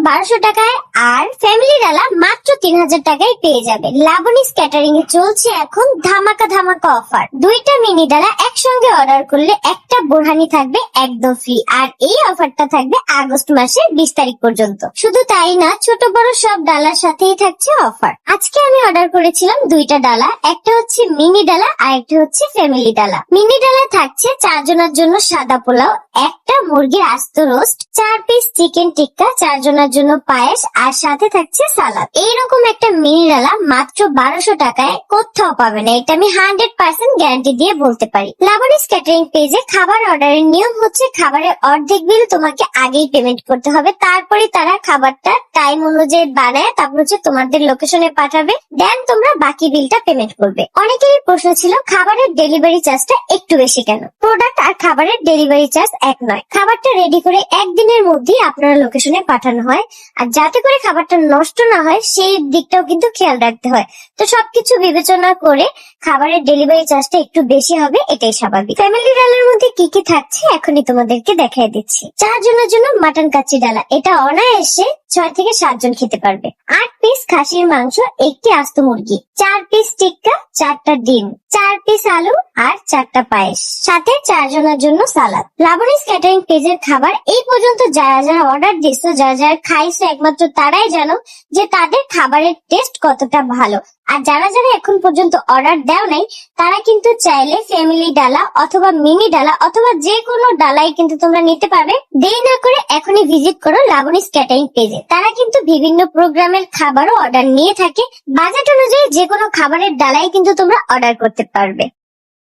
1200 টাকায়, আর ফ্যামিলি ডালা মাত্র 3000 টাকায় পেয়ে যাবে। লাবণীস ক্যাটারিং এ চলছে এখন ধামাকা ধামাকা অফার। দুইটা মিনি ডালা একসঙ্গে অর্ডার করলে একটা বোরহানি থাকবে একদম ফ্রি, আর এই অফারটা থাকবে আগস্ট মাসের 20 তারিখ পর্যন্ত। শুধু তাই না, ছোট বড় সব ডালার সাথেই থাকছে অফার। আজকে আমি অর্ডার করেছিলাম দুইটা ডালা, একটা হচ্ছে মিনি ডালা আর একটা হচ্ছে ফ্যামিলি ডালা। মিনি ডালা থাকছে 4 জনের জন্য সাদা পোলাও, একটা মুরগির আস্ত রোস্ট, 4 পিস চিকেন টিক্কা, 4 জনের জন্য পায়েস, আর সাথে থাকছে সালাদ। এইরকম একটা মিনি ডালা মাত্র 1200 টাকায় কোথাও পাবে না, এটা আমি 100% গ্যারান্টি দিয়ে বলতে পারি। লাবণীস ক্যাটারিং পেজে খাবার অর্ডারের নিয়ম হচ্ছে খাবারের অর্ধেক বিল তোমাকে আগেই পেমেন্ট করতে হবে, তারপরে তারা খাবারটা টাইম অনুযায়ী বানায় তারপর হচ্ছে তোমাদের লোকেশনে পাঠাবে, দেন তোমরা বাকি বিলটা পেমেন্ট করবে। অনেকেরই প্রশ্ন ছিল খাবারের ডেলিভারি চার্জটা একটু বেশি কেন। প্রোডাক্ট আর খাবারের ডেলিভারি চার্জ এক নয়, খাবারটা রেডি করে একদিনের মধ্যেই আপনার লোকেশনে পাঠানো হয়, আর যাতে করে খাবারটা নষ্ট না হয় সেই দিকটাও কিন্তু খেয়াল রাখতে হয়। তো সবকিছু বিবেচনা করে খাবারের ডেলিভারি চার্জটা একটু বেশি হবে, এটাই স্বাভাবিক। ফ্যামিলি ডালার মধ্যে কি কি থাকছে এখনই তোমাদেরকে দেখাই দিচ্ছি। 4 জনের জন্য মাটন কাচ্চি ডালা, এটা অনায়াসে 6 থেকে 7 জন খেতে পারবে। 8 পিস খাসির মাংস, একটি আস্ত মুরগি, 4 পিস টিক্কা, 4টা ডিম, 4 পিস আলু, আর 4টা পায়েস, সাথে 4 জনের জন্য সালাদ। লাবণীস ক্যাটারিং পেজের খাবার এই পর্যন্ত যারা যারা অর্ডার দিচ্ছ, যারা যারা খাইছো, একমাত্র তারাই জানো যে তাদের খাবারের টেস্ট কতটা ভালো। আর যারা যারা এখন পর্যন্ত অর্ডার দেও নাই, তারা কিন্তু চাইলে ফ্যামিলি ডালা অথবা মিনি ডালা অথবা যে কোনো ডালাই কিন্তু তোমরা নিতে পারবে। দেরি না করে এখনই ভিজিট করো লাবণীস ক্যাটারিং পেজে। তারা কিন্তু বিভিন্ন প্রোগ্রামের খাবারও অর্ডার নিয়ে থাকে, বাজেট অনুযায়ী যে কোনো খাবারের ডালাই কিন্তু তোমরা অর্ডার করতে পারবে।